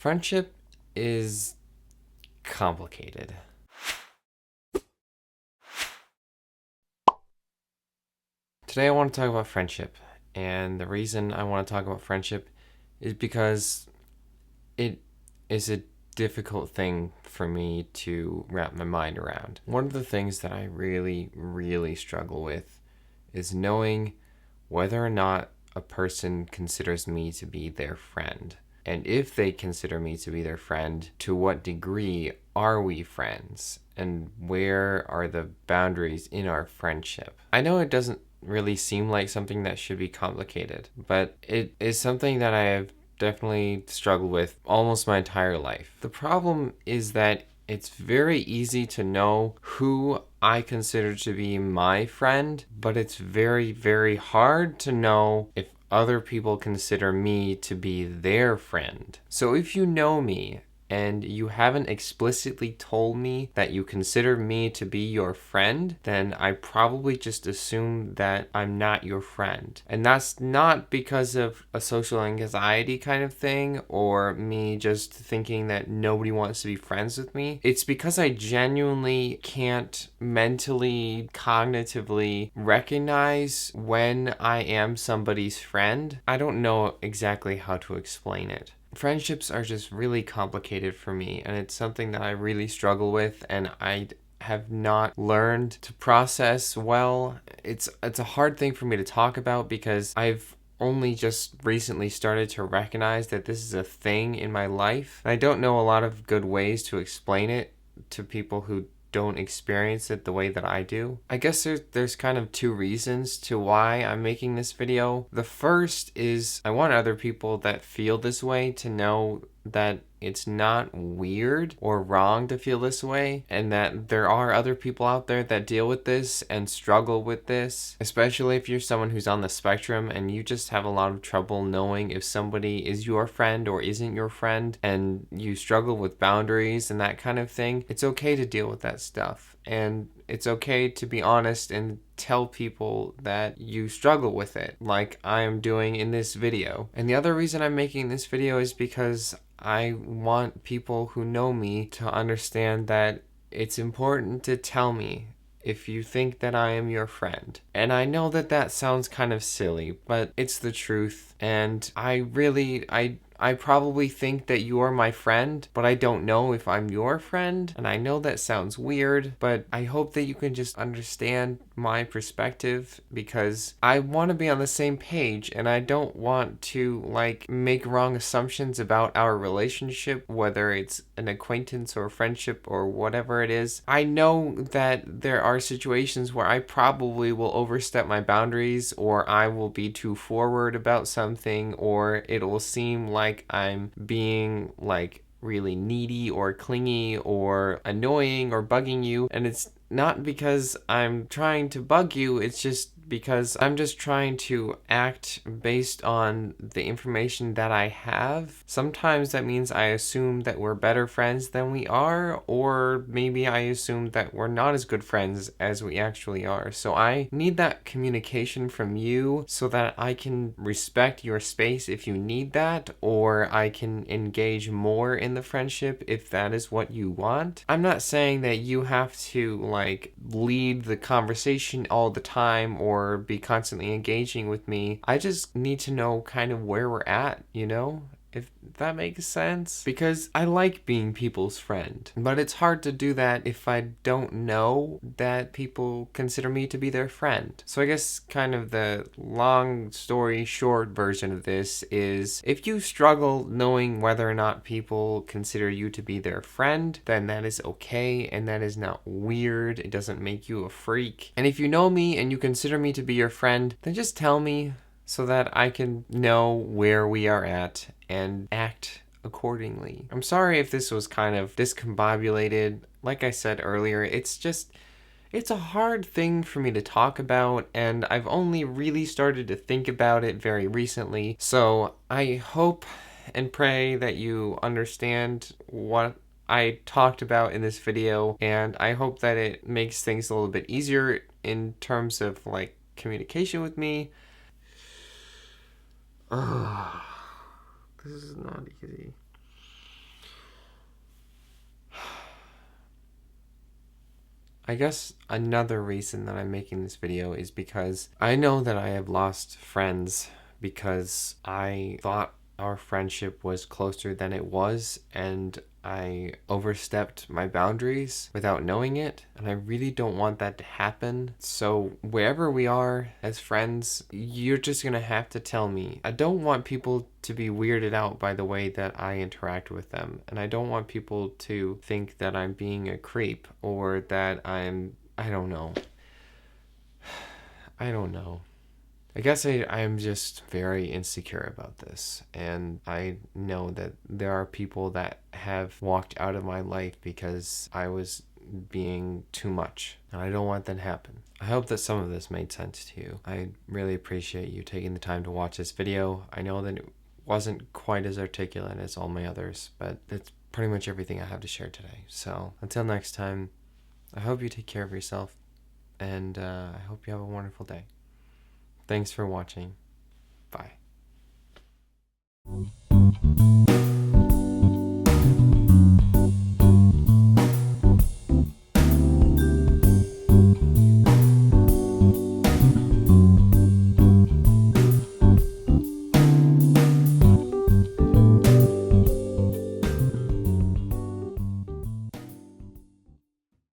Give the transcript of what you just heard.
Friendship is complicated. Today I want to talk about friendship, and the reason I want to talk about friendship is because it is a difficult thing for me to wrap my mind around. One of the things that I really struggle with is knowing whether or not a person considers me to be their friend. And if they consider me to be their friend, to what degree are we friends? And where are the boundaries in our friendship? I know it doesn't really seem like something that should be complicated, but it is something that I have definitely struggled with almost my entire life. The problem is that it's very easy to know who I consider to be my friend, but it's very hard to know if other people consider me to be their friend. So if you know me and you haven't explicitly told me that you consider me to be your friend, then I probably just assume that I'm not your friend. And that's not because of a social anxiety kind of thing or me just thinking that nobody wants to be friends with me. It's because I genuinely can't mentally, cognitively recognize when I am somebody's friend. I don't know exactly how to explain it. Friendships are just really complicated for me, and it's something that I really struggle with, and I have not learned to process well. It's a hard thing for me to talk about because I've only just recently started to recognize that this is a thing in my life. I don't know a lot of good ways to explain it to people who don't experience it the way that I do. I guess there's kind of two reasons to why I'm making this video. The first is I want other people that feel this way to know that it's not weird or wrong to feel this way, and that there are other people out there that deal with this and struggle with this, especially if you're someone who's on the spectrum and you just have a lot of trouble knowing if somebody is your friend or isn't your friend, and you struggle with boundaries and that kind of thing. It's okay to deal with that stuff, and it's okay to be honest and tell people that you struggle with it, like I am doing in this video. And the other reason I'm making this video is because I want people who know me to understand that it's important to tell me if you think that I am your friend. And I know that that sounds kind of silly, but it's the truth. And I probably think that you are my friend, but I don't know if I'm your friend. And I know that sounds weird, but I hope that you can just understand my perspective, because I want to be on the same page and I don't want to make wrong assumptions about our relationship, whether it's an acquaintance or a friendship or whatever it is. I know that there are situations where I probably will overstep my boundaries, or I will be too forward about something, or it will seem like I'm being really needy or clingy or annoying or bugging you, and it's not because I'm trying to bug you, it's just because I'm just trying to act based on the information that I have. Sometimes that means I assume that we're better friends than we are, or maybe I assume that we're not as good friends as we actually are. So I need that communication from you so that I can respect your space if you need that, or I can engage more in the friendship if that is what you want. I'm not saying that you have to lead the conversation all the time or be constantly engaging with me. I just need to know kind of where we're at, if that makes sense. Because I like being people's friend, but it's hard to do that if I don't know that people consider me to be their friend. So I guess kind of the long story short version of this is, if you struggle knowing whether or not people consider you to be their friend, then that is okay, and that is not weird. It doesn't make you a freak. And if you know me and you consider me to be your friend, then just tell me so that I can know where we are at and act accordingly. I'm sorry if this was kind of discombobulated. Like I said earlier, it's a hard thing for me to talk about, and I've only really started to think about it very recently. So I hope and pray that you understand what I talked about in this video, and I hope that it makes things a little bit easier in terms of communication with me. This is not easy. I guess another reason that I'm making this video is because I know that I have lost friends because I thought our friendship was closer than it was, and I overstepped my boundaries without knowing it, and I really don't want that to happen. So wherever we are as friends, you're just gonna have to tell me. I don't want people to be weirded out by the way that I interact with them, and I don't want people to think that I'm being a creep or that I don't know. I don't know. I guess I'm just very insecure about this. And I know that there are people that have walked out of my life because I was being too much. And I don't want that to happen. I hope that some of this made sense to you. I really appreciate you taking the time to watch this video. I know that it wasn't quite as articulate as all my others, but that's pretty much everything I have to share today. So until next time, I hope you take care of yourself. And I hope you have a wonderful day. Thanks for watching. Bye.